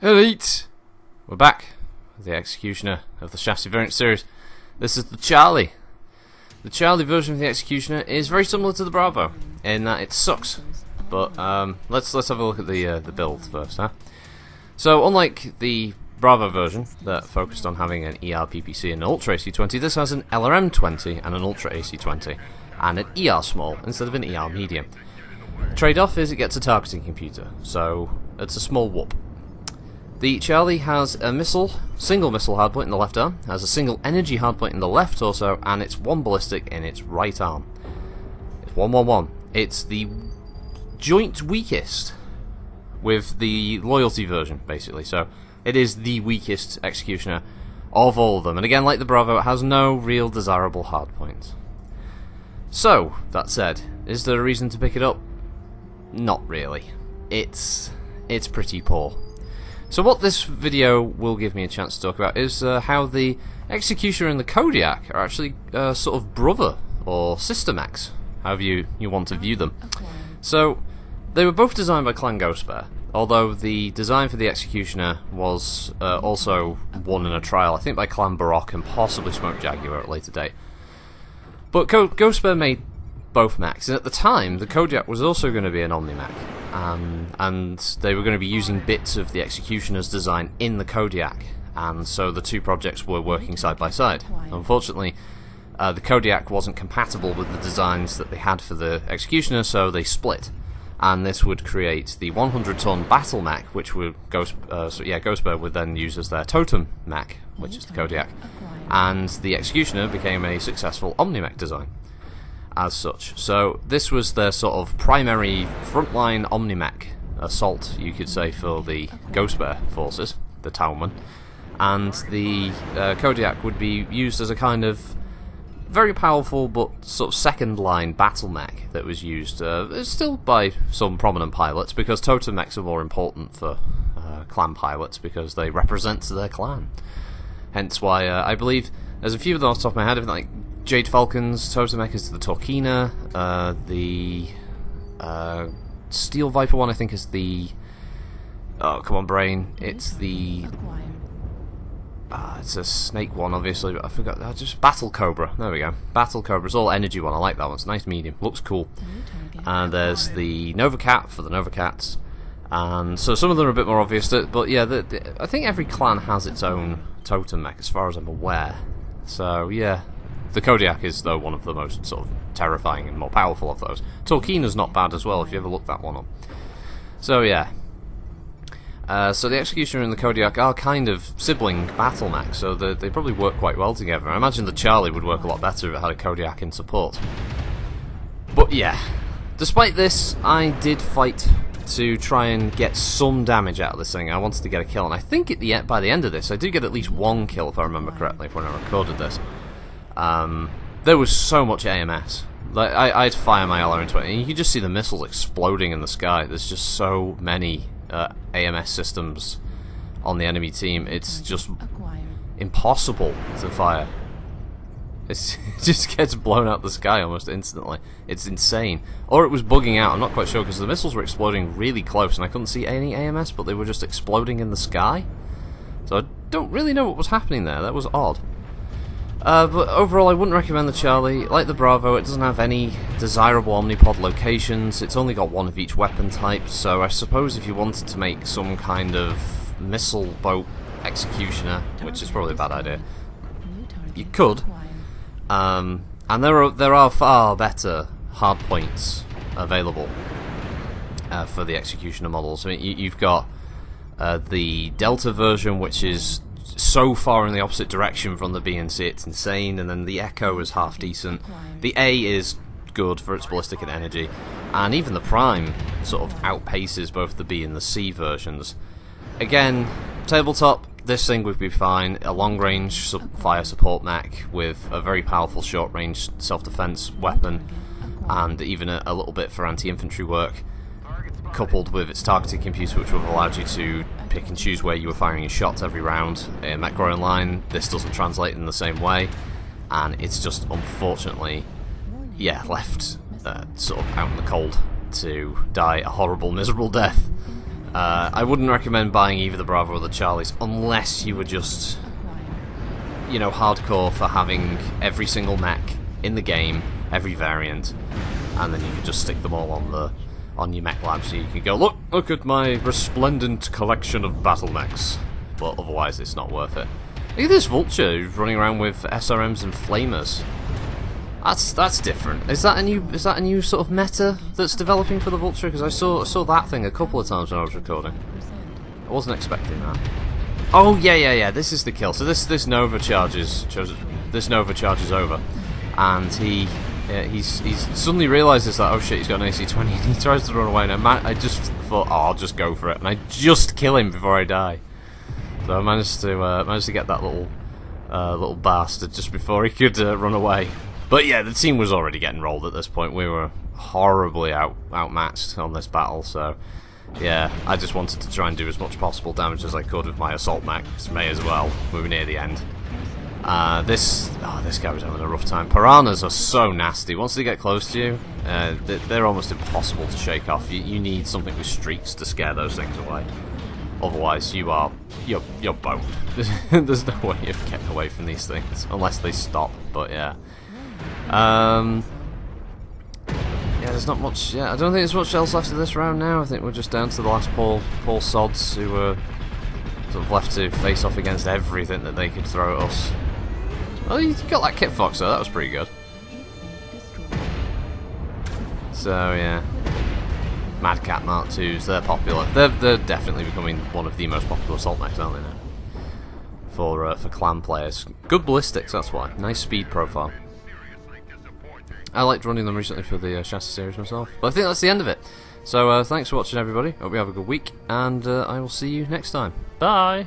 Elite! We're back with the Executioner of the Chassis Variant series. This is the Charlie. The Charlie version of the Executioner is very similar to the Bravo in that it sucks. But let's have a look at the build first, huh? So unlike the Bravo version that focused on having an ER PPC and an Ultra AC20, this has an LRM20 and an Ultra AC20 and an ER small instead of an ER medium. Trade-off is it gets a targeting computer, so it's a small whoop. The Charlie has a single missile hardpoint in the left arm, has a single energy hardpoint in the left torso, and it's one ballistic in its right arm. It's 111. It's the joint weakest with the loyalty version, basically. So it is the weakest Executioner of all of them. And again, like the Bravo, it has no real desirable hardpoints. So, that said, is there a reason to pick it up? Not really. It's pretty poor. So what this video will give me a chance to talk about is how the Executioner and the Kodiak are actually sort of brother or sister mechs, however you want to view them. So they were both designed by Clan Ghost Bear, although the design for the Executioner was also won in a trial, I think by Clan Baroque and possibly Smoke Jaguar at a later date. But Ghost Bear made both mechs, and at the time the Kodiak was also going to be an Omni mech. And they were going to be using bits of the Executioner's design in the Kodiak, and so the two projects were working side by side. Unfortunately, the Kodiak wasn't compatible with the designs that they had for the Executioner, so they split, and this would create the 100-ton battle mech, which would Ghost Bear would then use as their totem mech, which is the Kodiak, and the Executioner became a successful Omni-mech design as such. So this was their sort of primary frontline Omni-mech assault, you could say, for the Ghost Bear forces, the Tauman, and the Kodiak would be used as a kind of very powerful but sort of second line battle mech that was used still by some prominent pilots, because totem mechs are more important for clan pilots because they represent their clan. Hence why I believe there's a few of them off the top of my head, like Jade Falcon's totem mech is the Torquina, the Steel Viper one I think is the... oh, come on brain, it's the... it's a snake one obviously, but I forgot, just Battle Cobra, there we go. Battle Cobra's all energy one, I like that one, it's a nice medium, looks cool. And there's the Nova Cat for the Nova Cats, and so some of them are a bit more obvious, but yeah, I think every clan has its own totem mech as far as I'm aware. So yeah, the Kodiak is, though, one of the most sort of terrifying and more powerful of those. Torquina's not bad as well, if you ever look that one up. So yeah. So the Executioner and the Kodiak are kind of sibling battle mechs, so they probably work quite well together. I imagine the Charlie would work a lot better if it had a Kodiak in support. But yeah, despite this, I did fight to try and get some damage out of this thing. I wanted to get a kill, and I think by the end of this, I did get at least one kill, if I remember correctly, when I recorded this. There was so much AMS. Like I had to fire my LRM20, and you could just see the missiles exploding in the sky. There's just so many AMS systems on the enemy team. It's just impossible to fire. It just gets blown out the sky almost instantly. It's insane. Or it was bugging out, I'm not quite sure, because the missiles were exploding really close and I couldn't see any AMS, but they were just exploding in the sky. So I don't really know what was happening there. That was odd. But overall, I wouldn't recommend the Charlie. Like the Bravo, it doesn't have any desirable Omnipod locations. It's only got one of each weapon type, so I suppose if you wanted to make some kind of missile boat Executioner, which is probably a bad idea, you could. And there are far better hardpoints available for the Executioner models. I mean, you've got the Delta version, which is so far in the opposite direction from the B and C, it's insane, and then the Echo is half decent. The A is good for its ballistic and energy, and even the Prime sort of outpaces both the B and the C versions. Again, tabletop, this thing would be fine. A long-range fire support mech with a very powerful short-range self-defense weapon, and even a little bit for anti-infantry work, coupled with its targeting computer, which would have allowed you to pick and choose where you were firing your shots every round. In MechWarrior Online, this doesn't translate in the same way, and it's just unfortunately, yeah, left sort of out in the cold to die a horrible, miserable death I wouldn't recommend buying either the Bravo or the Charlies unless you were just, you know, hardcore for having every single mech in the game, every variant, and then you could just stick them all on your mech lab, so you can go, look at my resplendent collection of battle mechs. But otherwise, it's not worth it. Look at this Vulture who's running around with SRMs and flamers. That's different. Is that a new sort of meta that's developing for the Vulture? Because I saw that thing a couple of times when I was recording. I wasn't expecting that. Oh yeah. This is the kill. So this Nova charges over, and he's suddenly realizes that, oh shit, he's got an AC-20 and he tries to run away. And I just thought, oh, I'll just go for it, and I just kill him before I die. So I managed to get that little bastard just before he could run away. But yeah, the team was already getting rolled at this point. We were horribly outmatched on this battle, so yeah, I just wanted to try and do as much possible damage as I could with my assault mech. May as well. We were near the end. This guy was having a rough time. Piranhas are so nasty. Once they get close to you, they're almost impossible to shake off. You need something with streaks to scare those things away. Otherwise, you're boned. There's no way of getting away from these things unless they stop. But yeah. Yeah, there's not much. Yeah, I don't think there's much else left of this round now. I think we're just down to the last Paul Sods, who were sort of left to face off against everything that they could throw at us. Oh, you got that Kit Fox, though. That was pretty good. So yeah, Mad Cat Mark 2s, they're popular. They're definitely becoming one of the most popular assault mechs, aren't they now? For clan players. Good ballistics, that's why. Nice speed profile. I liked running them recently for the Chassis series myself. But I think that's the end of it. So thanks for watching, everybody. Hope you have a good week, and I will see you next time. Bye!